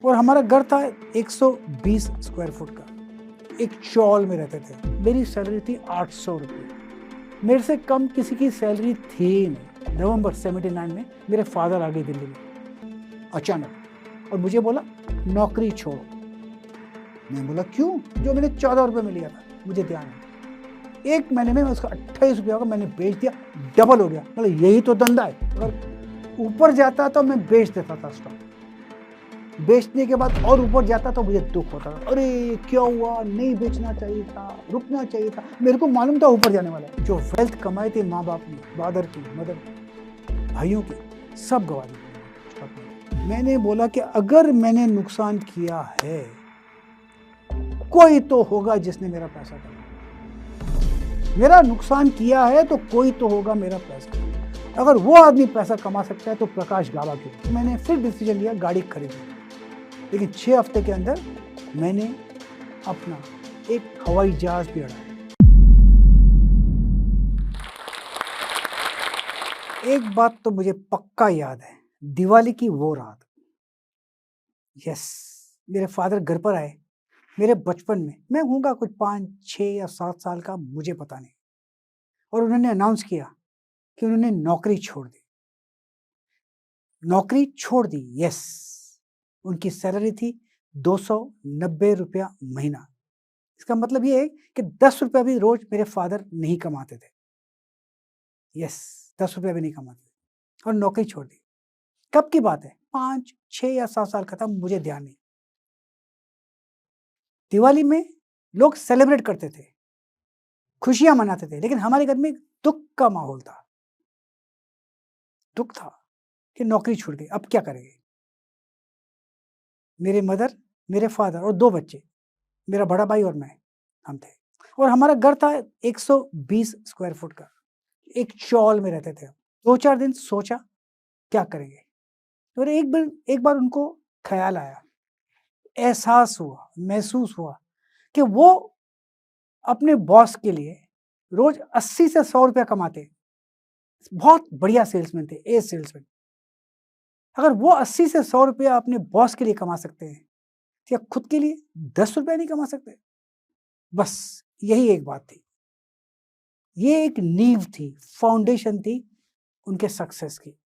और हमारा घर था 120 स्क्वायर फुट का, एक चौल में रहते थे। मेरी सैलरी थी 800 रुपये। मेरे से कम किसी की सैलरी थी ही नहीं। नवंबर 79 में मेरे फादर आ गए दिल्ली में अचानक और मुझे बोला नौकरी छोड़ो। मैं बोला क्यों? जो मैंने 14 रुपये में लिया था, मुझे ध्यान है। एक महीने में उसका 28 रुपया का मैंने बेच दिया, डबल हो गया। मतलब यही तो धंधा है। अगर ऊपर जाता तो मैं बेच देता था स्टॉक, बेचने के बाद और ऊपर जाता तो मुझे दुख होता था, अरे क्या हुआ, नहीं बेचना चाहिए था, रुकना चाहिए था। मेरे को मालूम था ऊपर जाने वाला है। जो वेल्थ कमाए थे माँ बाप ने, फादर की, मदर की, भाइयों की, सब गवा दिए। मैंने बोला कि अगर मैंने नुकसान किया है, कोई तो होगा जिसने मेरा पैसा कमाया। मेरा नुकसान किया है तो कोई तो होगा मेरा पैसा। अगर वो आदमी पैसा कमा सकता है तो प्रकाश गावा क्यों? तो मैंने फिर डिसीजन लिया गाड़ी खरीदने। लेकिन 6 हफ्ते के अंदर मैंने अपना एक हवाई जहाज भी उड़ाया। एक बात तो मुझे पक्का याद है, दिवाली की वो रात। यस, मेरे फादर घर पर आए मेरे बचपन में। मैं होऊंगा कुछ 5, 6 या 7 साल का, मुझे पता नहीं। और उन्होंने अनाउंस किया कि उन्होंने नौकरी छोड़ दी। नौकरी छोड़ दी, यस। उनकी सैलरी थी 290 रुपया महीना। इसका मतलब ये है कि 10 रुपया भी रोज मेरे फादर नहीं कमाते थे। यस, 10 रुपया भी नहीं कमाते थे और नौकरी छोड़ दी। कब की बात है? 5, 6 या 7 साल का था, मुझे ध्यान नहीं। दिवाली में लोग सेलिब्रेट करते थे, खुशियां मनाते थे, लेकिन हमारे घर में दुख का माहौल था। दुख था कि नौकरी छूट गई, अब क्या करेंगे? मेरे मदर, मेरे फादर और 2 बच्चे, मेरा बड़ा भाई और मैं, हम थे। और हमारा घर था 120 स्क्वायर फुट का, एक चौल में रहते थे हम। 2-4 दिन सोचा क्या करेंगे? और एक बार उनको ख्याल आया, एहसास हुआ, महसूस हुआ कि वो अपने बॉस के लिए रोज 80 से 100 रुपया कमाते। बहुत बढ़िया सेल्समैन थे, ए सेल्समैन। अगर वो 80 से 100 रुपया अपने बॉस के लिए कमा सकते हैं, क्या खुद के लिए 10 रुपया नहीं कमा सकते? बस यही एक बात थी। ये एक नींव थी, फाउंडेशन थी उनके सक्सेस की।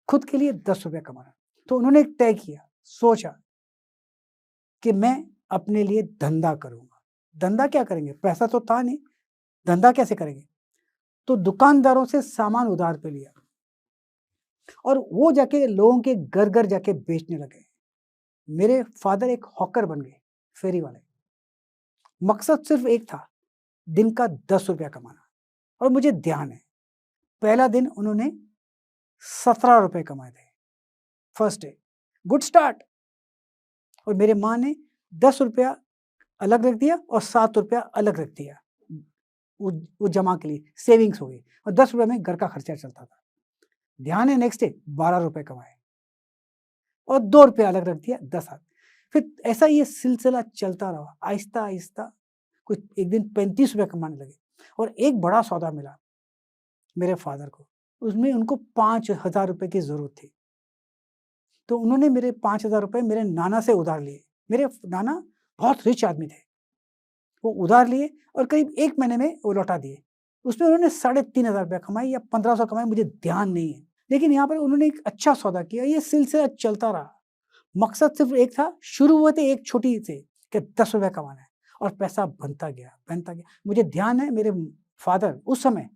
खुद के लिए 10 रुपया कमाना। तो उन्होंने एक तय किया, सोचा कि मैं अपने लिए धंधा करूंगा। धंधा क्या करेंगे? पैसा तो था नहीं, धंधा कैसे करेंगे? तो दुकानदारों से सामान उधार पे लिया और वो जाके लोगों के घर घर जाके बेचने लगे। मेरे फादर एक हॉकर बन गए, फेरी वाले। मकसद सिर्फ एक था, दिन का 10 रुपया कमाना। और मुझे ध्यान है, पहला दिन उन्होंने 17 रुपए कमाए थे, फर्स्ट डे। Good start. और मेरे माँ ने 10 रुपया अलग रख दिया और 7 रुपया अलग रख दिया, वो जमा के लिए, सेविंग्स हो गई। और 10 रुपये में घर का खर्चा चलता था। ध्यान है, नेक्स्ट डे 12 रुपए कमाए और 2 रुपये अलग रख दिया, 10 हाथ। फिर ऐसा ये सिलसिला चलता रहा, आहिस्ता आहिस्ता कुछ एक दिन 35 रुपये कमाने लगे। और एक बड़ा सौदा मिला मेरे फादर को, उसमें उनको 5,000 रुपये की जरूरत थी। तो उन्होंने मेरे 5,000 रुपये मेरे नाना से उधार लिए। मेरे नाना बहुत रिच आदमी थे, वो उधार लिए और करीब 1 महीने में वो लौटा दिए। उसमें उन्होंने 3,500 रुपया कमाए या 1,500 कमाए, मुझे ध्यान नहीं है। लेकिन यहाँ पर उन्होंने एक अच्छा सौदा किया, ये सिलसिला चलता रहा। मकसद सिर्फ एक था, शुरू हुए थे एक छोटी से कि 10 रुपया कमाना है और पैसा बनता गया, बनता गया। मुझे ध्यान है, मेरे फादर उस समय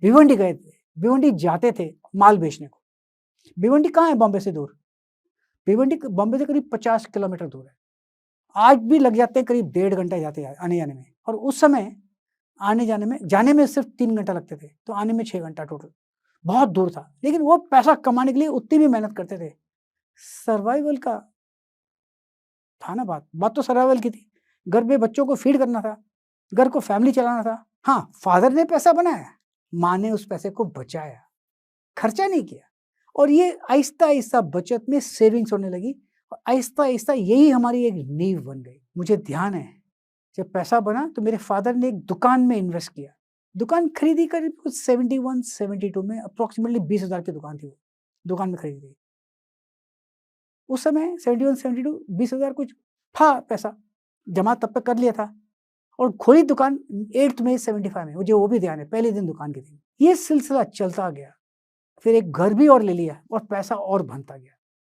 भिवंडी गए थे, भिवंडी जाते थे माल बेचने को। भिवंडी कहाँ है बॉम्बे से दूर? भिवंडी बॉम्बे से करीब 50 किलोमीटर दूर है। आज भी लग जाते हैं करीब 1.5 घंटा जाते आने जाने में। और उस समय आने जाने में सिर्फ 3 घंटा लगते थे, तो आने में 6 घंटा टोटल। बहुत दूर था, लेकिन वो पैसा कमाने के लिए उतनी भी मेहनत करते थे। सर्वाइवल का था ना, बात तो सर्वाइवल की थी। घर में बच्चों को फीड करना था, घर को फैमिली चलाना था। हाँ, फादर ने पैसा बनाया, माँ ने उस पैसे को बचाया, खर्चा नहीं किया। और ये आहिस्ता आहिस्ता बचत में सेविंग्स होने लगी और आहिस्ता आहिस्ता यही हमारी एक नींव बन गई। मुझे ध्यान है, जब पैसा बना तो मेरे फादर ने एक दुकान में इन्वेस्ट किया। दुकान खरीदी करीब कुछ 71, 72 में, अप्रोक्सीमेटली 20,000 की दुकान थी वो। दुकान में खरीदी। उस समय 71-72 20,000 कुछ था पैसा, जमा तब तक कर लिया था और खोली दुकान 8th में 75 में, मुझे वो भी ध्यान है, पहले दिन दुकान के दिन। ये सिलसिला चलता गया, फिर एक घर भी और ले लिया और पैसा और बनता गया।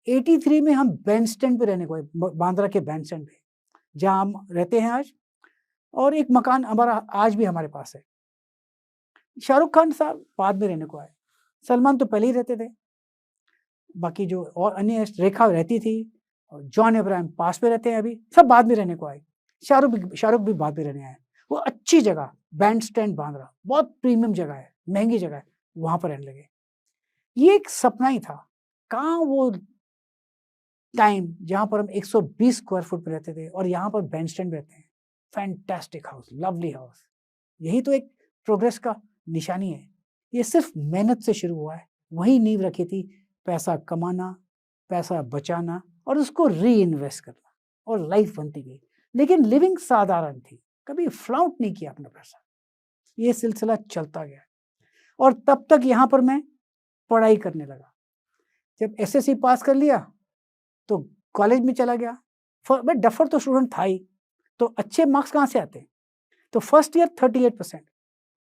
83 में हम बैंड स्टैंड पे रहने को आए, बांद्रा के बैंड स्टैंड पे, जहाँ हम रहते हैं आज, और एक मकान हमारा आज भी हमारे पास है। शाहरुख खान साहब बाद में रहने को आए, सलमान तो पहले ही रहते थे, बाकी जो और अन्य रेखा रहती थी, और जॉन अब्राहम पास में रहते हैं अभी, सब बाद में रहने को आए। शाहरुख भी बाद में रहने आए। वो अच्छी जगह बैंड स्टैंड बांद्रा, बहुत प्रीमियम जगह है, महंगी जगह है, वहाँ पर रहने लगे। ये एक सपना ही था, कहाँ वो टाइम जहाँ पर हम 120 स्क्वायर फुट पे रहते थे और यहाँ पर बैंड स्टैंड रहते हैं। Fantastic house, lovely house. यही तो एक प्रोग्रेस का निशानी है। ये सिर्फ मेहनत से शुरू हुआ है, वही नींव रखी थी, पैसा कमाना, पैसा बचाना और उसको री इन्वेस्ट करना, और लाइफ बनती गई। लेकिन लिविंग साधारण थी, कभी फ्लाउट नहीं किया अपना पैसा। ये सिलसिला चलता गया और तब तक यहाँ पर मैं पढ़ाई करने लगा। जब एसएससी पास कर लिया तो कॉलेज में चला गया। मैं डफर तो स्टूडेंट था ही, तो अच्छे मार्क्स कहाँ से आते? तो फर्स्ट ईयर 38%,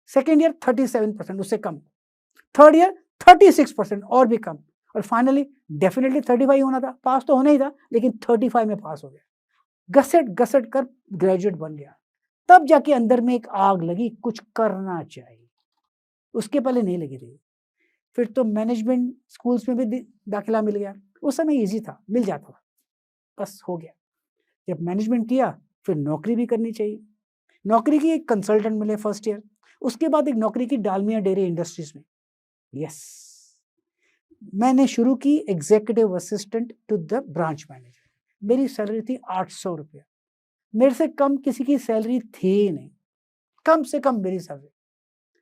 सेकेंड ईयर 37%, उससे कम, थर्ड ईयर 36% और भी कम, और फाइनली डेफिनेटली 35 होना था, पास तो होना ही था, लेकिन 35 में पास हो गया। घसट कर ग्रेजुएट बन गया। तब जाके अंदर में एक आग लगी, कुछ करना चाहिए, उसके पहले नहीं लगी थी। फिर तो मैनेजमेंट स्कूल्स में भी दाखिला मिल गया, उस समय इजी था, मिल जाता था, बस हो गया। जब मैनेजमेंट किया फिर नौकरी भी करनी चाहिए। नौकरी की, एक कंसल्टेंट मिले फर्स्ट ईयर, उसके बाद एक नौकरी की डालमिया डेयरी इंडस्ट्रीज में। यस, मैंने शुरू की executive assistant to the branch manager. मेरी सैलरी थी 800 रुपया, मेरे से कम किसी की सैलरी थी ही नहीं, कम से कम मेरी सैलरी।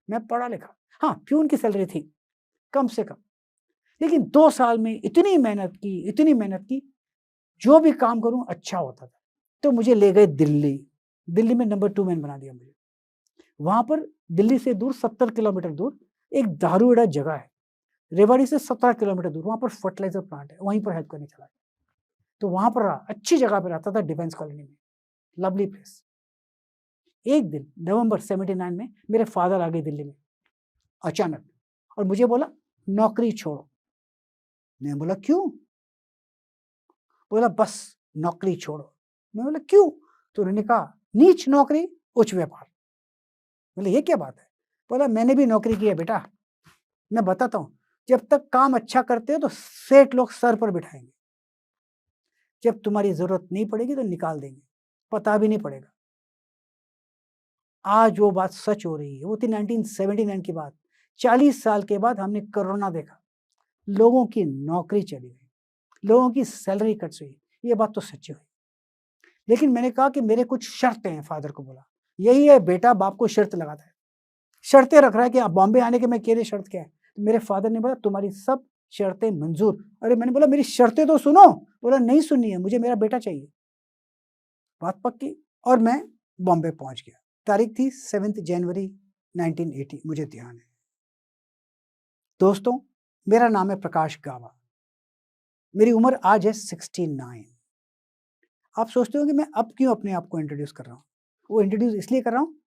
मैं पढ़ा लिखा, हाँ प्यून की सैलरी थी कम से कम, लेकिन 2 साल में इतनी मेहनत की, जो भी काम करूं अच्छा होता था। तो मुझे ले गए दिल्ली में नंबर 2 मैन बना दिया मुझे। वहां पर दिल्ली से दूर 70 किलोमीटर दूर एक दारूएड़ा जगह है, रेवाड़ी से 17 किलोमीटर दूर, वहां पर फर्टिलाइजर प्लांट है, वहीं पर हेल्प करने चला। तो वहां पर रहा, अच्छी जगह पर रहता था, डिफेंस कॉलोनी में, लवली प्लेस। एक दिन नवंबर 79 में मेरे फादर आ गए दिल्ली में अचानक, और मुझे बोला नौकरी छोड़ो। मैं बोला क्यों? बोला बस नौकरी छोड़ो। मैं बोला क्यों? तो उन्होंने कहा नीच नौकरी उच्च व्यापार। बोले ये क्या बात है? बोला मैंने भी नौकरी की है बेटा, मैं बताता हूँ, जब तक काम अच्छा करते हो तो सेठ लोग सर पर बिठाएंगे, जब तुम्हारी जरूरत नहीं पड़ेगी तो निकाल देंगे, पता भी नहीं पड़ेगा। आज वो बात सच हो रही है। वो थी 1979 की बात। 40 साल के बाद हमने कोरोना देखा, लोगों की नौकरी चली गई, लोगों की सैलरी कट हुई, ये बात तो सच्ची हुई। लेकिन मैंने कहा कि मेरे कुछ शर्तें हैं, फादर को बोला यही है बेटा, बाप को शर्त लगाता है, शर्तें रख रहा है कि आप बॉम्बे आने के, मैं कह रही शर्त क्या है? तो मेरे फादर ने बोला तुम्हारी सब शर्तें मंजूर। अरे मैंने बोला मेरी शर्तें तो सुनो। बोला नहीं सुननी है, मुझे मेरा बेटा चाहिए। बात पक्की, और मैं बॉम्बे पहुंच गया। तारीख थी 7 जनवरी 1980, मुझे ध्यान है। दोस्तों, मेरा नाम है प्रकाश गावा, मेरी उम्र आज है 69। आप सोचते हो कि मैं अब क्यों अपने आप को इंट्रोड्यूस कर रहा हूँ? वो इंट्रोड्यूस इसलिए कर रहा हूँ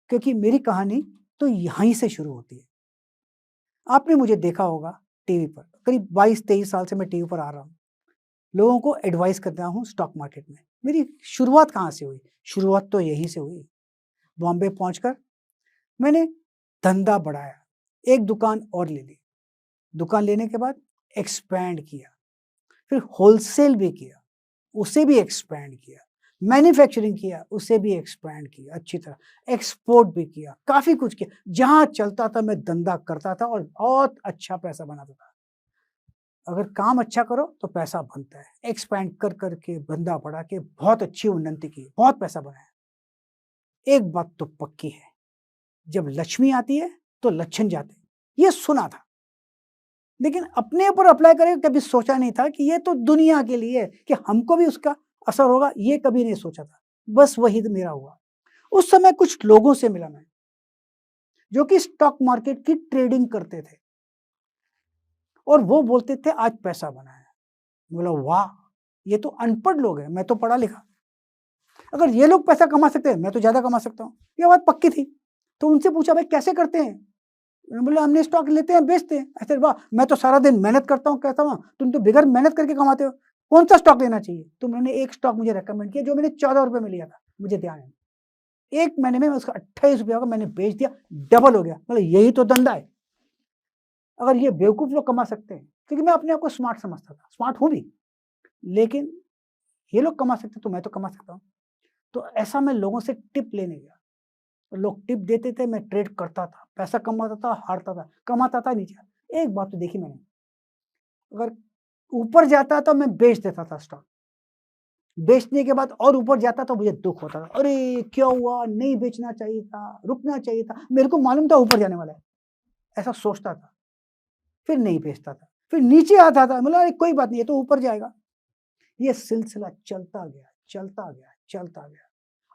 क्योंकि मेरी कहानी तो यहीं से शुरू होती है। आपने मुझे देखा होगा टीवी पर, करीब 22-23 साल से मैं टीवी पर आ रहा हूँ, लोगों को एडवाइस करता हूँ स्टॉक मार्केट में। मेरी शुरुआत कहाँ से हुई? शुरुआत तो यहीं से हुई। बॉम्बे पहुंचकर मैंने धंधा बढ़ाया, एक दुकान और ले ली, दुकान लेने के बाद एक्सपैंड किया, फिर होलसेल भी किया, उसे भी एक्सपैंड किया, मैन्युफैक्चरिंग किया, उसे भी एक्सपैंड किया अच्छी तरह, एक्सपोर्ट भी किया, काफी कुछ किया। जहां चलता था मैं धंधा करता था और बहुत अच्छा पैसा बनाता था। अगर काम अच्छा करो तो पैसा बनता है। एक्सपैंड कर करके धंधा बढ़ा के बहुत अच्छी उन्नति की, बहुत पैसा बनाया। एक बात तो पक्की है, जब लक्ष्मी आती है तो लक्षण जाते हैं, ये सुना था, लेकिन अपने ऊपर अप्लाई करके कभी सोचा नहीं था कि ये तो दुनिया के लिए है, कि हमको भी उसका असर होगा, ये कभी नहीं सोचा था। बस वही तो मेरा हुआ। उस समय कुछ लोगों से मिला मैं, जो कि स्टॉक मार्केट की ट्रेडिंग करते थे, और वो बोलते थे आज पैसा बना है। बोला वाह, ये तो अनपढ़ लोग हैं, मैं तो पढ़ा लिखा। अगर ये लोग पैसा कमा सकते हैं, मैं तो ज़्यादा कमा सकता हूँ। ये बात पक्की थी। तो उनसे पूछा भाई कैसे करते हैं? उन्होंने बोला हमने स्टॉक लेते हैं, बेचते हैं। ऐसे वाह! मैं तो सारा दिन मेहनत करता हूँ, कहता हूँ, तुम तो बगैर मेहनत करके कमाते हो। कौन-सा स्टॉक लेना चाहिए? तो उन्होंने एक स्टॉक मुझे रिकमेंड किया जो मैंने ₹14 में लिया था, मुझे ध्यान है। 1 महीने में उसका ₹28 का मैंने बेच दिया, डबल हो गया। मतलब यही तो धंधा है। अगर ये बेवकूफ़ लोग कमा सकते हैं, क्योंकि मैं अपने आप को स्मार्ट समझता था, स्मार्ट हूँ भी, लेकिन ये लोग कमा सकते तो मैं तो कमा सकता हूँ। तो ऐसा मैं लोगों से टिप लेने गया। लोग टिप देते थे, मैं ट्रेड करता था, पैसा कमाता था, हारता था, कमाता था, नीचे। एक बात तो देखी मैंने, अगर ऊपर जाता तो मैं बेच देता था स्टॉक, बेचने के बाद और ऊपर जाता तो मुझे दुःख होता था, अरे! क्या हुआ? नहीं बेचना चाहिए था, रुकना चाहिए था, मेरे को मालूम था ऊपर जाने वाला है, ऐसा सोचता था, फिर नहीं बेचता था, फिर नीचे आता था, मतलब अरे कोई बात नहीं, ये तो ऊपर जाएगा। ये सिलसिला चलता गया, चलता गया, चलता गया।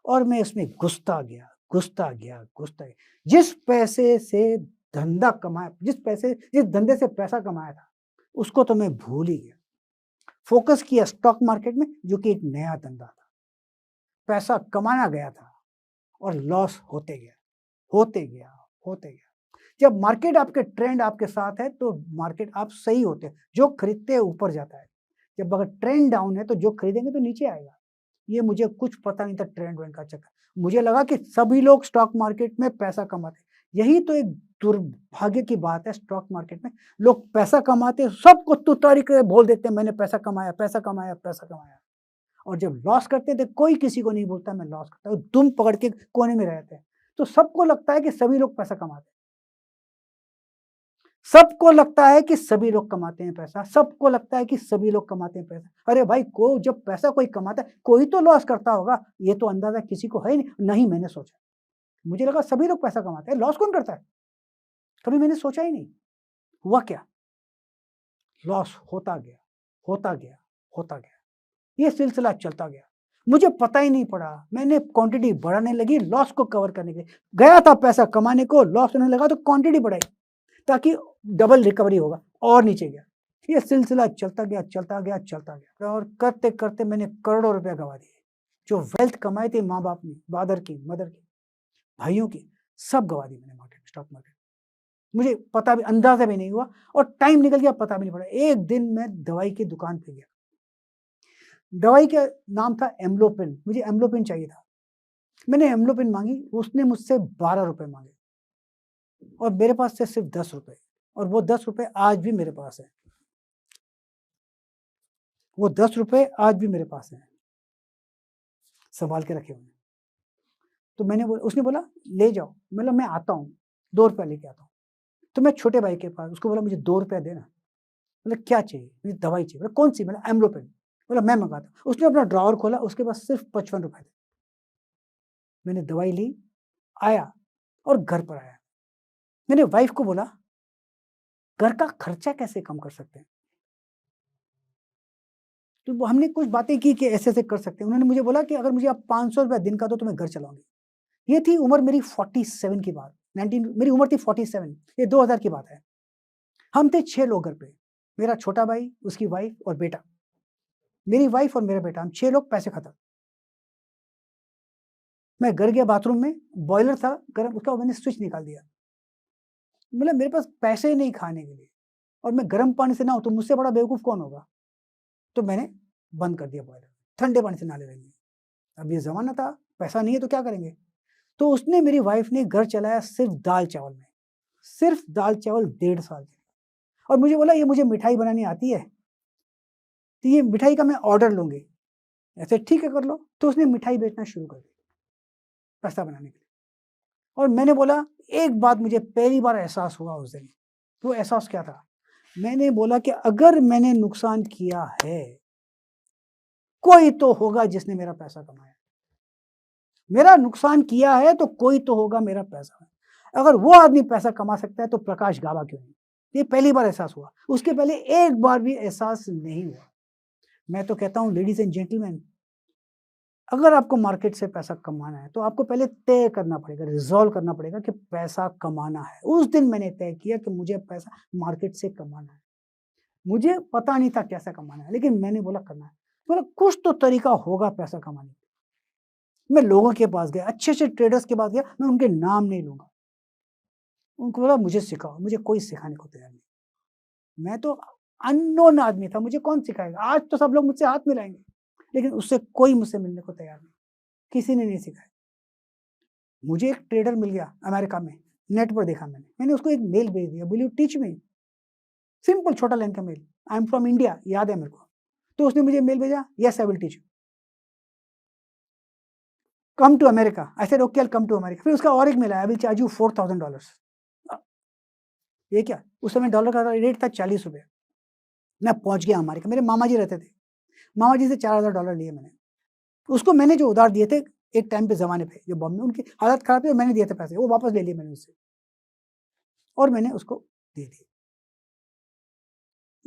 और मैं इसमें घुसता गया, घुसता गया, घुसता गया। जिस पैसे से धंधा कमाया, जिस धंधे से पैसा कमाया था, उसको तो मैं भूल ही गया। फ़ोकस किया स्टॉक मार्केट में, जो कि एक नया धंधा था। पैसा कमाया गया था और लॉस होते गया, होते गया, होते गया। जब मार्केट आपके ट्रेंड आपके साथ है, तो मार्केट आप सही होते हैं। जो खरीदते हैं ऊपर जाता है। जब अगर ट्रेंड डाउन है, तो जो खरीदेंगे तो नीचे आएगा। ये मुझे कुछ पता नहीं था ट्रेंड वेंड का चक्कर। मुझे लगा कि सभी लोग स्टॉक मार्केट में पैसा कमाते हैं। यही तो एक दुर्भाग्य की बात है स्टॉक मार्केट में। लोग पैसा कमाते हैं, सबको तुतारी के बोल देते हैं मैंने पैसा कमाया, पैसा कमाया, पैसा कमाया। और जब लॉस करते हैं तो कोई किसी को नहीं बोलता मैं लॉस करता हूँ, दुम पकड़ के कोने में रहते हैं। तो सबको लगता है कि सभी लोग पैसा कमाते हैं। सबको लगता है कि सभी लोग कमाते हैं पैसा, सबको लगता है कि सभी लोग कमाते हैं पैसा। अरे भाई को जब पैसा कोई कमाता है, कोई तो लॉस करता होगा, ये तो अंदाज़ा किसी को है ही नहीं। नहीं मैंने सोचा, मुझे लगा सभी लोग पैसा कमाते हैं, लॉस कौन करता है? कभी मैंने सोचा ही नहीं। हुआ क्या? लॉस होता गया, होता गया, होता गया। ये सिलसिला चलता गया। मुझे पता ही नहीं पड़ा, मैंने क्वांटिटी बढ़ाने लगी लॉस को कवर करने के लिए। गया था पैसा कमाने को, लॉस होने लगा तो क्वांटिटी बढ़ाई, ताकि डबल रिकवरी होगा और नीचे गया। ये सिलसिला चलता गया, चलता गया, चलता गया और करते-करते मैंने करोड़ों रुपए गँवा दिए। जो वेल्थ कमाई थी माँ-बाप ने, फादर की, मदर की, भाइयों की, सब गँवा दी मैंने मार्केट स्टॉक मार्केट। मुझे पता भी अंदाज़ा भी नहीं हुआ और टाइम निकल गया पता भी नहीं पड़ा। एक दिन मैं दवाई की दुकान पे गया। दवाई का नाम था एम्लोपिन, मुझे एम्लोपिन चाहिए था। मैंने एम्लोपिन माँगी, उसने मुझसे ₹12 माँगे और मेरे पास थे सिर्फ़ ₹10 और वो ₹10 आज भी मेरे पास है। वो ₹10 आज भी मेरे पास हैं, सँभाल के रखे हुए हैं। तो उसने बोला ले जाओ, मतलब मैं आता हूँ, ₹2 लेके आता हूँ। तो मैं छोटे भाई के पास उसको बोला मुझे ₹2 देना। बोला क्या चाहिए? मुझे दवाई चाहिए। बोला कौन-सी? बोला एम्लोपिन। बोला मैं मँगाता हूँ। उसने अपना ड्रॉवर खोला, उसके पास सिर्फ़ ₹55 थे। मैंने दवाई ली, आया और घर पर आया। मैंने वाइफ़ को बोला, घर का खर्चा कैसे कम कर सकते हैं? तो वो हमने कुछ बातें की कि ऐसे-ऐसे कर सकते हैं। उन्होंने मुझे बोला कि अगर मुझे आप ₹500 दिन का दो तो मैं घर चलाऊँगी। ये थी उम्र मेरी 47 की बात, 19 मेरी उम्र थी 47, ये 2000 की बात है। हम थे 6 लोग घर पे, मेरा छोटा भाई, उसकी वाइफ़ और बेटा। मेरी वाइफ़ और मेरा बेटा, हम 6 लोग, पैसे खत्म। मैं घर गया बाथरूम में, बॉयलर था गरम, उसका मैंने स्विच निकाल दिया। मतलब मेरे पास पैसे ही नहीं खाने के लिए और मैं गर्म पानी से नहाऊँ तो मुझसे बड़ा बेवकूफ़ कौन होगा? तो मैंने बंद कर दिया बॉयलर, ठंडे पानी से नहा लेंगे। अब ये ज़माना था, पैसा नहीं है तो क्या करेंगे? तो उसने मेरी वाइफ़ ने घर चलाया सिर्फ़ दाल-चावल में, सिर्फ़ दाल-चावल 1.5 साल के लिए और मुझे बोला ये मुझे मिठाई बनानी आती है, तो ये मिठाई का मैं ऑर्डर लूँगी। ऐसे ठीक है कर लो, तो उसने मिठाई बेचना शुरू कर दी, पैसा बनाने के लिए और मैंने बोला एक बात मुझे पहली बार एहसास हुआ उस दिन, वो एहसास क्या था? मैंने बोला कि अगर मैंने नुकसान किया है, कोई तो होगा जिसने मेरा पैसा कमाया। मेरा नुकसान किया है तो कोई तो होगा मेरा पैसा। अगर वो आदमी पैसा कमा सकता है तो प्रकाश गावा क्यों नहीं? ये पहली बार एहसास हुआ। उसके पहले एक बार भी एहसास नहीं हुआ। मैं तो कहता हूँ लेडीज़ एंड जेंटलमैन, अगर आपको मार्केट से पैसा कमाना है तो आपको पहले तय करना पड़ेगा, रिज़ॉल्व करना पड़ेगा कि पैसा कमाना है। उस दिन मैंने तय किया कि मुझे पैसा मार्केट से कमाना है। मुझे पता नहीं था कैसे कमाना है, लेकिन मैंने बोला करना है। बोला कुछ तो तरीका होगा पैसा कमाने का। मैं लोगों के पास गया, अच्छे-अच्छे ट्रेडर्स के पास गया, मैं उनके नाम नहीं लूँगा। उनको बोला मुझे सिखाओ, मुझे कोई सिखाने को तैयार नहीं। मैं तो अननोन आदमी था, मुझे कौन सिखाएगा? आज तो सब लोग मुझसे हाथ मिलाएँगे, लेकिन उससे कोई मुझसे मिलने को तैयार नहीं, किसी ने नहीं सिखाया। मुझे एक ट्रेडर मिल गया अमेरिका में, नेट पर देखा मैंने उसको एक मेल भेज दिया, will you teach me? Simple छोटा लाइन का mail, I am from India, याद है मेरे को। तो उसने मुझे मेल भेजा, yes I will teach you. Come to America, I said okay I will come to America. फिर उसका और एक मेल आया, आई विल चार्ज यू $4000। ये क्या? उस समय डॉलर का रेट था ₹40। मैं पहुंच गया अमेरिका, मेरे मामा जी रहते थे, मामा जी से $4000 लिए मैंने। उसको मैंने जो उधार दिए थे एक टाइम पे ज़माने पे, जो बॉम्बे में उनकी हालत खराब थी और मैंने दिए थे पैसे, वो वापस ले लिए मैंने उससे और मैंने उसको दे दिए।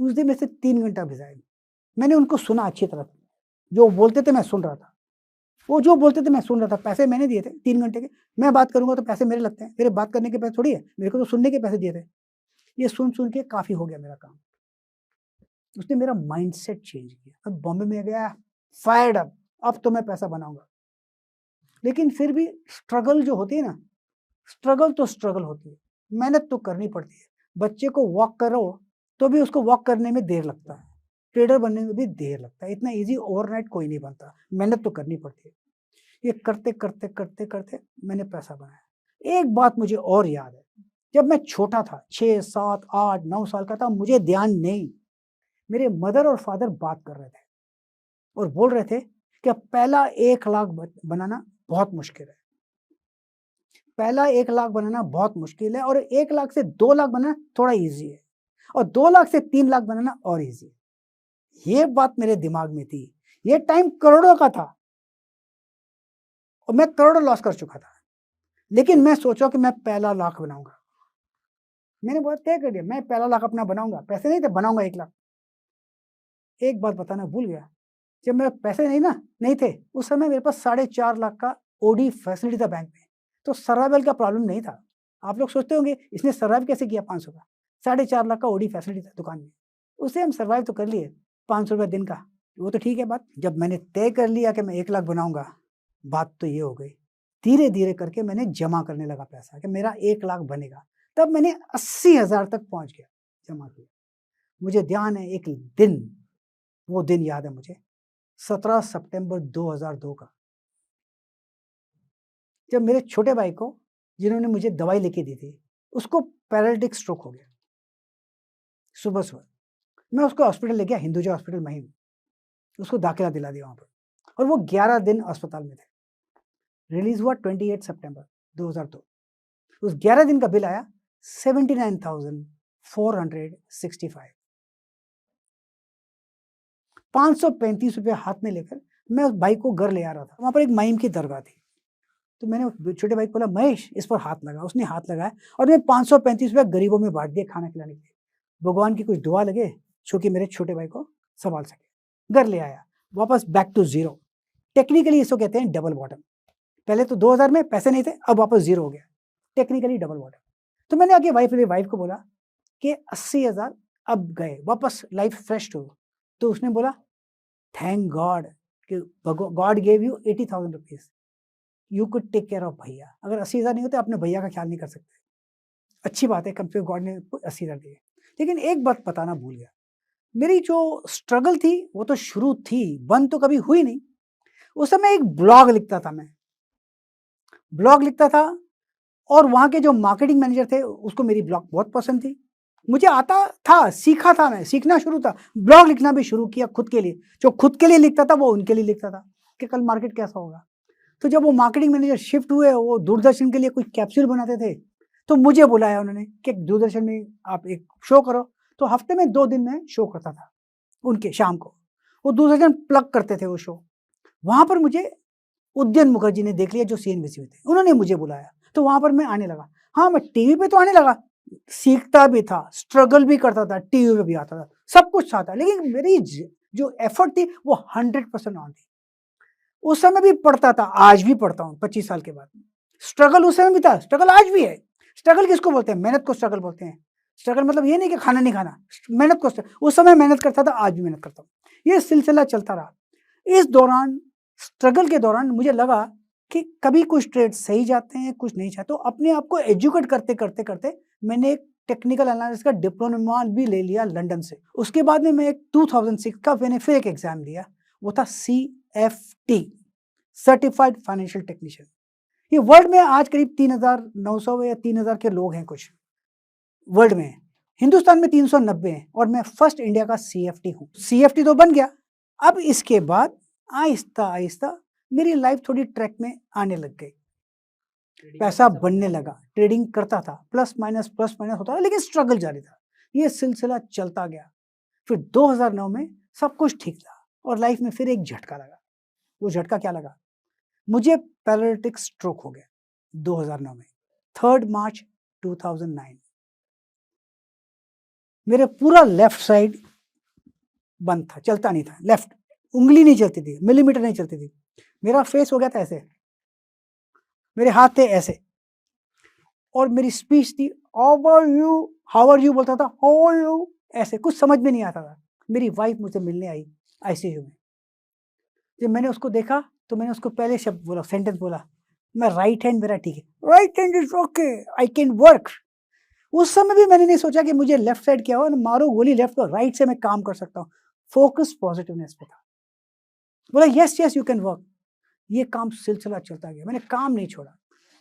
उस दिन में से 3 घंटा भिजाया। मैंने उनको सुना अच्छी तरह, जो बोलते थे मैं सुन रहा था। वो जो बोलते थे मैं सुन रहा था, पैसे मैंने दिए थे 3 घंटे के। मैं बात करूँगा तो पैसे मेरे लगते हैं, मेरे बात करने के पैसे थोड़ी है, मेरे को तो सुनने के पैसे दिए थे। ये सुन-सुन के काफ़ी हो गया मेरा काम। उसने मेरा माइंडसेट चेंज किया। मैं बॉम्बे में गया, फायर्ड अप, अब तो मैं पैसा बनाऊँगा। लेकिन फिर भी स्ट्रगल जो होती है ना, स्ट्रगल तो स्ट्रगल होती है, मेहनत तो करनी पड़ती है। बच्चे को वॉक करो तो भी उसको वॉक करने में देर लगता है, ट्रेडर बनने में भी देर लगता है। इतना ईज़ी ओवरनाइट कोई नहीं बनता, मेहनत तो करनी पड़ती है। ये करते-करते मैंने पैसा बनाया। एक बात मुझे और याद है, जब मैं छोटा था 6, 7, 8, 9 साल का था, मुझे ध्यान नहीं, मेरे मदर और फादर बात कर रहे थे और बोल रहे थे कि अब पहला 1 लाख बनाना बहुत मुश्किल है। पहला 1 लाख बनाना बहुत मुश्किल है और 1 लाख से 2 लाख बनाना थोड़ा ईज़ी है और 2 लाख से 3 लाख बनाना और ईज़ी है। ये बात मेरे दिमाग में थी। ये टाइम करोड़ों का था और मैं करोड़ों लॉस कर चुका था। लेकिन मैं सोचा कि मैं पहला लाख बनाऊँगा। मैंने बहुत तय कर लिया, मैं पहला लाख अपना बनाऊँगा। पैसे नहीं थे, बनाऊँगा 1 लाख। एक बात बताना भूल गया, जब मेरे पैसे नहीं थे, उस समय मेरे पास 4.5 लाख का ओडी फैसिलिटी था बैंक में, तो सर्वाइवल का प्रॉब्लम नहीं था। आप लोग सोचते होंगे इसने सर्वाइव कैसे किया 500 का? 4.5 लाख का ओडी फैसिलिटी था दुकान में, उससे हम सर्वाइव तो कर लिए, ₹500 दिन का, वो तो ठीक है बात। जब मैंने तय कर लिया कि मैं 1 लाख बनाऊँगा, बात तो ये हो गई, धीरे-धीरे करके मैंने जमा करने लगा पैसा कि मेरा 1 लाख बनेगा। तब मैंने 80,000 तक पहुँच गया, जमा किया। मुझे ध्यान है एक दिन, वो दिन याद है मुझे, 17 सितंबर 2002 का, जब मेरे छोटे भाई को, जिन्होंने मुझे दवाई लिखी दी थी, उसको पैरालिटिक स्ट्रोक हो गया। सुबह-सुबह, मैं उसको हॉस्पिटल ले गया, हिंदुजा हॉस्पिटल महिम, उसको दाखिला दिला दिया वहाँ पर और वो 11 दिन अस्पताल में थे। रिलीज़ हुआ 28 सितंबर 2002। उस 11 दिन का बिल आया 79,465। ₹535 हाथ में लेकर मैं उस भाई को घर ले आ रहा था। वहाँ पर एक माइम की दरगाह थी। तो मैंने उस छोटे भाई को बोला, महेश इस पर हाथ लगा। उसने हाथ लगाया और मैं ₹535 गरीबों में बाँट दिए खाना खिलाने के लिए। भगवान की कुछ दुआ लगे, जो कि मेरे छोटे भाई को संभाल सके। घर ले आया, वापस बैक टू ज़ीरो। टेक्निकली इसको कहते हैं डबल बॉटम। पहले तो 2000 में पैसे नहीं थे, अब वापस ज़ीरो हो गया। Technically double bottom. तो मैंने आके मेरी वाइफ को बोला कि 80,000 अब गए, वापस लाइफ फ्रेश हो। तो उसने बोला, थैंक गॉड कि God give you 80,000 rupees, you could take care of भैया। अगर 80,000 नहीं होते, अपने भैया का ख्याल नहीं कर सकते। अच्छी बात है, कम से कम गॉड ने 80,000 दिए। लेकिन एक बात बताना भूल गया, मेरी जो स्ट्रगल थी वो तो शुरू थी, बंद तो कभी हुई नहीं। उस समय एक ब्लॉग लिखता था मैं, ब्लॉग लिखता था और वहाँ के जो मार्केटिंग मैनेजर थे, उसको मेरी ब्लॉग बहुत पसंद थी। मुझे आता था, सीखा था, मैं सीखना शुरू था, ब्लॉग लिखना भी शुरू किया खुद के लिए। जो खुद के लिए लिखता था, वो उनके लिए लिखता था कि कल मार्केट कैसा होगा। तो जब वो मार्केटिंग मैनेजर शिफ्ट हुए, वो दूरदर्शन के लिए कुछ कैप्सूल बनाते थे, तो मुझे बुलाया उन्होंने कि दूरदर्शन में आप एक शो करो। तो हफ्ते में 2 दिन मैं शो करता था उनके, शाम को। वो दूरदर्शन प्लग करते थे वो शो। वहाँ पर मुझे उदयन मुखर्जी ने देख लिया, जो सीएनबीसी में थे। उन्होंने मुझे बुलाया, तो वहाँ पर मैं आने लगा। हाँ, मैं टीवी पे तो आने लगा, सीखता भी था, स्ट्रगल भी करता था, टीवी पे भी आता था, सब कुछ था, लेकिन मेरी जो एफर्ट थी वो 100% ऑन थी। उस समय भी पढ़ता था, आज भी पढ़ता हूँ 25 साल के बाद। स्ट्रगल उस समय भी था, स्ट्रगल आज भी है। स्ट्रगल किसको बोलते हैं? मेहनत को स्ट्रगल बोलते हैं। स्ट्रगल मतलब ये नहीं कि खाना नहीं खाना, मेहनत को उस समय मेहनत करता था, आज भी मेहनत करता हूँ। ये सिलसिला चलता रहा। इस दौरान स्ट्रगल के दौरान मुझे लगा कि कभी कुछ ट्रेड सही जाते हैं, कुछ नहीं जाते। तो अपने आप को एजुकेट करते मैंने एक टेक्निकल एनालिसिस का डिप्लोमा भी ले लिया लंदन से। उसके बाद में मैं एक 2006 का मैंने फिर एक एग्जाम दिया, वो था CFT, सर्टिफाइड फाइनेंशियल टेक्नीशियन। ये वर्ल्ड में आज करीब 3,900 या 3,000 के लोग हैं कुछ वर्ल्ड में। हिंदुस्तान में 390 हैं और मैं फर्स्ट इंडिया का CFT हूँ। CFT तो बन गया। अब इसके बाद आहिस्ता आहिस्ता मेरी लाइफ थोड़ी ट्रैक में आने लग गई, पैसा बनने लगा, ट्रेडिंग करता था, प्लस माइनस होता था, लेकिन स्ट्रगल जारी था। ये सिलसिला चलता गया। फिर 2009 में सब कुछ ठीक था और लाइफ में फिर एक झटका लगा। वो झटका क्या लगा? मुझे पैरालिटिक स्ट्रोक हो गया 2009 में, 3 मार्च 2009। मेरे पूरा लेफ्ट साइड बंद था, चलता नहीं था। लेफ्ट उंगली नहीं चलती थी, मिलीमीटर नहीं चलती थी। मेरा फेस हो गया था ऐसे, मेरे हाथ थे ऐसे, और मेरी स्पीच थी हाउ आर यू बोलता था, हाउ आर यू, ऐसे कुछ समझ में नहीं आता था। मेरी वाइफ मुझसे मिलने आई ICU में। जब मैंने उसको देखा तो मैंने उसको पहले शब्द बोला, सेंटेंस बोला, मैं राइट हैंड मेरा ठीक है, right hand is okay, I can work. उस समय भी मैंने नहीं सोचा कि मुझे लेफ्ट साइड क्या हो, मारो गोली लेफ्ट को, राइट से मैं काम कर सकता हूँ। फोकस पॉजिटिवनेस पे था। बोला yes yes you can work. ये काम सिलसिला चलता गया, मैंने काम नहीं छोड़ा।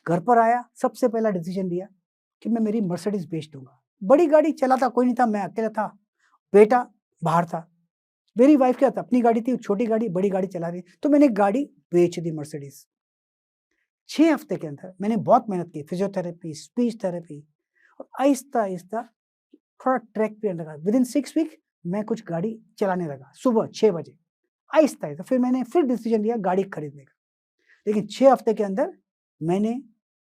घर पर आया, सबसे पहला डिसीजन लिया कि मैं मेरी मर्सिडीज बेच दूंगा। बड़ी गाड़ी चलाता कोई नहीं था, मैं अकेला था, बेटा बाहर था, मेरी वाइफ क्या था, अपनी गाड़ी थी, छोटी गाड़ी, बड़ी गाड़ी चला रही, तो मैंने गाड़ी बेच दी मर्सिडीज। 6 हफ्ते के अंदर मैंने बहुत मेहनत की, फिजियोथेरेपी, स्पीच थेरेपी, और आहिस्ता आहिस्ता थोड़ा ट्रैक पे लगा। विदिन 6 वीक मैं कुछ गाड़ी चलाने लगा, सुबह 6 बजे, आहिस्ता आहिस्ता। फिर मैंने फिर डिसीजन लिया गाड़ी खरीदने का। लेकिन 6 हफ्ते के अंदर मैंने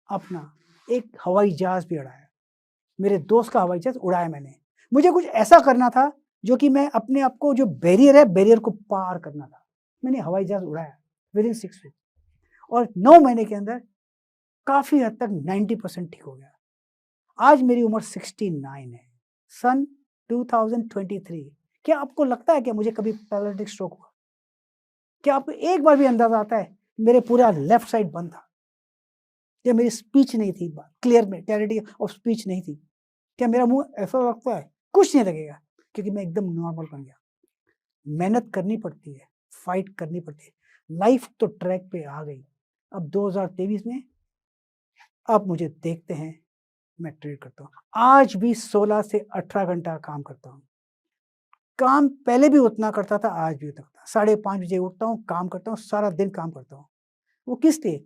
अपना एक हवाई जहाज भी उड़ाया। मेरे दोस्त का हवाई जहाज उड़ाया मैंने। मुझे कुछ ऐसा करना था जो कि मैं अपने आप को, जो बैरियर है, बैरियर को पार करना था। मैंने हवाई जहाज उड़ाया विदिन 6 वीक, और 9 महीने के अंदर काफी हद तक 90% ठीक हो गया। आज मेरी उम्र 69 है, सन 2023। क्या आपको लगता है कि मुझे कभी पैरालिटिक स्ट्रोक हुआ? क्या आपको एक बार भी अंदाजा आता है? मेरे पूरा लेफ्ट साइड बंद था, क्या मेरी स्पीच नहीं थी, क्लियर में क्लैरिटी ऑफ स्पीच नहीं थी, क्या मेरा मुंह ऐसा लगता है? कुछ नहीं लगेगा, क्योंकि मैं एकदम नॉर्मल बन गया। मेहनत करनी पड़ती है, फाइट करनी पड़ती है। लाइफ तो ट्रैक पे आ गई। अब 2023 में अब मुझे देखते हैं, मैं ट्रेड करता हूँ। आज भी 16 से 18 घंटा काम करता हूँ। काम पहले भी उतना करता था, आज भी उतना करता। 5:30 बजे उठता हूँ, काम करता हूँ, सारा दिन काम करता हूँ। वो किस लिए?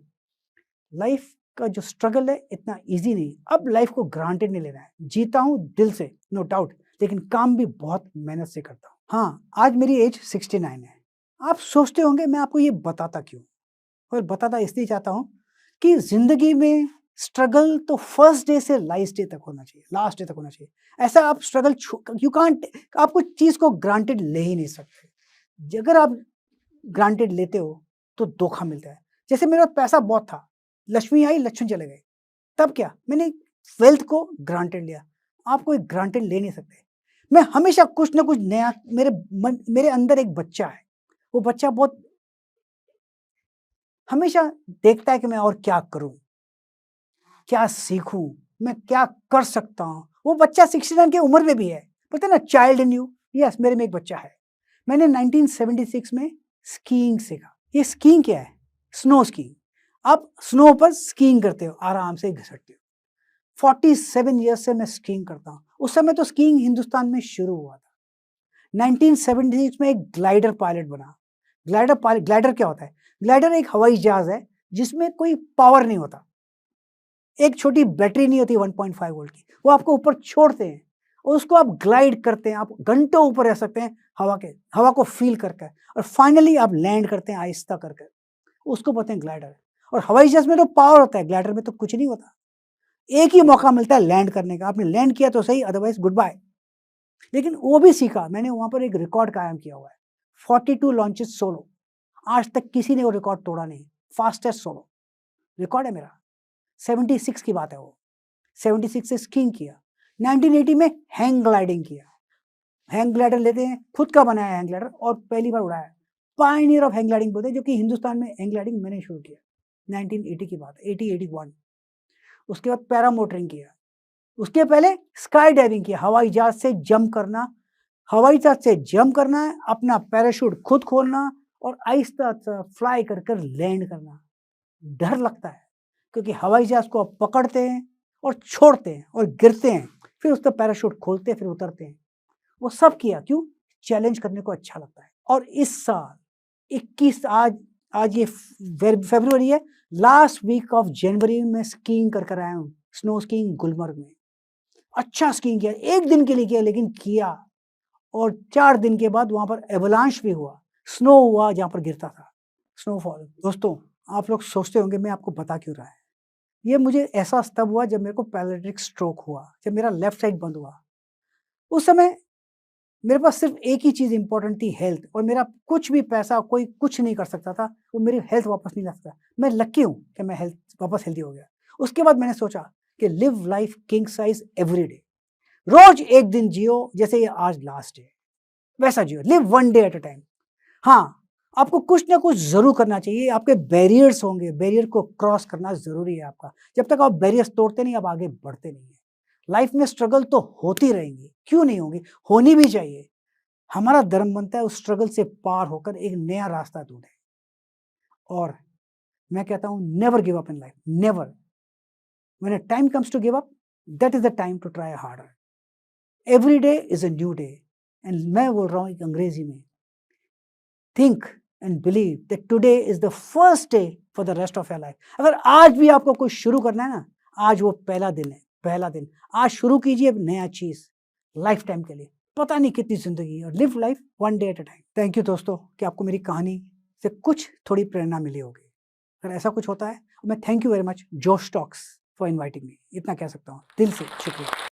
लाइफ का जो स्ट्रगल है इतना इजी नहीं। अब लाइफ को ग्रांटेड नहीं लेना है। जीता हूँ दिल से, नो डाउट, लेकिन काम भी बहुत मेहनत से करता हूँ। हाँ, आज मेरी एज 69 है। आप सोचते होंगे मैं आपको ये बताता क्यों? और बताता इसलिए चाहता हूँ कि जिंदगी में स्ट्रगल तो फर्स्ट डे से लास्ट डे तक होना चाहिए, लास्ट डे तक होना चाहिए। ऐसा आप स्ट्रगल यू कांट, आप कुछ चीज को ग्रांटेड ले ही नहीं सकते। अगर आप ग्रांटेड लेते हो तो धोखा मिलता है। जैसे मेरे पास पैसा बहुत था, लक्ष्मी आई, लक्ष्मण चले गए, तब क्या? मैंने वेल्थ को ग्रांटेड लिया। आप कोई ग्रांटेड ले नहीं सकते। मैं हमेशा कुछ ना कुछ नया, मेरे अंदर एक बच्चा है, वो बच्चा बहुत हमेशा देखता है कि मैं और क्या करूं, क्या सीखूं, मैं क्या कर सकता हूं। वो बच्चा 69 की उम्र में भी है, पता है ना, चाइल्ड इन यू। यस, मेरे में एक बच्चा है। मैंने 1976 में स्कीइंग सीखा। ये स्कीइंग क्या है? Snow skiing. आप स्नो पर स्कीइंग करते हो, आराम से घसटते हो। 47 ईयर्स से मैं स्कीइंग करता हूँ। उस समय तो स्कीइंग हिंदुस्तान में शुरू हुआ था। 1976 में एक ग्लाइडर पायलट बना। ग्लाइडर क्या होता है? ग्लाइडर एक हवाई जहाज है जिसमें कोई पावर नहीं होता, एक छोटी बैटरी नहीं होती 1.5 वोल्ट की, वो आपको ऊपर छोड़ते हैं और उसको आप ग्लाइड करते हैं। आप घंटों ऊपर रह सकते हैं हवा को फील करके, और फाइनली आप लैंड करते हैं आहिस्ता करके। उसको बोलते हैं ग्लाइडर। और हवाई जहाज में तो पावर होता है, ग्लाइडर में तो कुछ नहीं होता। एक ही मौका मिलता है लैंड करने का, आपने लैंड किया तो सही, अदरवाइज गुड बाय। लेकिन वो भी सीखा मैंने, वहां पर एक रिकॉर्ड कायम किया हुआ है, 42 लॉन्चेस सोलो। आज तक किसी ने वो रिकॉर्ड तोड़ा नहीं, फास्टेस्ट सोलो रिकॉर्ड है मेरा। 76 की बात है वो, 76 से स्कीइंग किया। 1980 में हैंग ग्लाइडिंग किया। हैंग ग्लाइडर लेते हैं, खुद का बनाया हैंग ग्लाइडर और पहली बार उड़ाया। पायनियर ऑफ हैंग ग्लाइडिंग बोलते हैं, जो कि हिंदुस्तान में हैंग ग्लाइडिंग मैंने शुरू किया 1980 की बात, 80-81। उसके बाद पैरामोटरिंग किया, उसके पहले स्काई डाइविंग किया, हवाई जहाज से जंप करना। हवाई जहाज से जंप करना है, अपना पैराशूट खुद खोलना और आहिस्ता फ्लाई कर कर लैंड करना। डर लगता है क्योंकि हवाई जहाज को आप पकड़ते हैं और छोड़ते हैं और गिरते हैं, फिर उसका पैराशूट खोलते हैं, फिर उतरते हैं। वो सब किया क्यों? चैलेंज करने को अच्छा लगता है। और इस साल 21 आज ये फरवरी है, लास्ट वीक ऑफ जनवरी में स्कीइंग कर आया हूँ, स्नो स्कीइंग गुलमर्ग में। अच्छा स्कीइंग किया, एक दिन के लिए किया लेकिन किया। और 4 दिन के बाद वहाँ पर एवलांश भी हुआ, स्नो हुआ जहाँ पर गिरता था, स्नोफॉल। दोस्तों, आप लोग सोचते होंगे मैं आपको बता क्यों रहा है। ये मुझे एहसास तब हुआ जब मेरे को पैरालिटिक स्ट्रोक हुआ, जब मेरा लेफ्ट साइड बंद हुआ। उस समय मेरे पास सिर्फ एक ही चीज़ इम्पोर्टेंट थी, हेल्थ, और मेरा कुछ भी पैसा कोई कुछ नहीं कर सकता था, वो मेरी हेल्थ वापस नहीं ला सकता। मैं लकी हूँ कि मैं वापस हेल्दी हो गया। उसके बाद मैंने सोचा कि live life king size every day, रोज एक दिन जियो जैसे ये आज लास्ट है, वैसा जियो, live one day at a time. हाँ, आपको कुछ ना कुछ ज़रूर करना चाहिए, आपके बैरियर्स होंगे, बैरियर को क्रॉस करना ज़रूरी है आपका। जब तक आप बैरियर्स तोड़ते नहीं, आप आगे बढ़ते नहीं हैं। लाइफ में स्ट्रगल तो होती रहेंगी, क्यों नहीं होंगी, होनी भी चाहिए। हमारा धर्म बनता है उस स्ट्रगल से पार होकर एक नया रास्ता ढूंढे। और मैं कहता हूँ never give up in life, never. When a time comes to give up, that is the time to try harder. Every day is a new day. And मैं बोल रहा हूँ एक अंग्रेजी में, think and believe that today is the first day for the rest of your life. अगर आज भी आपको कुछ शुरू करना है ना, आज वो पहला दिन है, पहला दिन। आज शुरू कीजिए एक नया चीज लाइफ टाइम के लिए। पता नहीं कितनी जिंदगी है, और live life one day at a time. Thank you दोस्तों कि आपको मेरी कहानी से कुछ थोड़ी प्रेरणा मिली होगी। अगर ऐसा कुछ होता है, मैं थैंक यू वेरी मच जोश टॉक्स फॉर इनवाइटिंग मी, इतना कह सकता हूँ, दिल से शुक्रिया।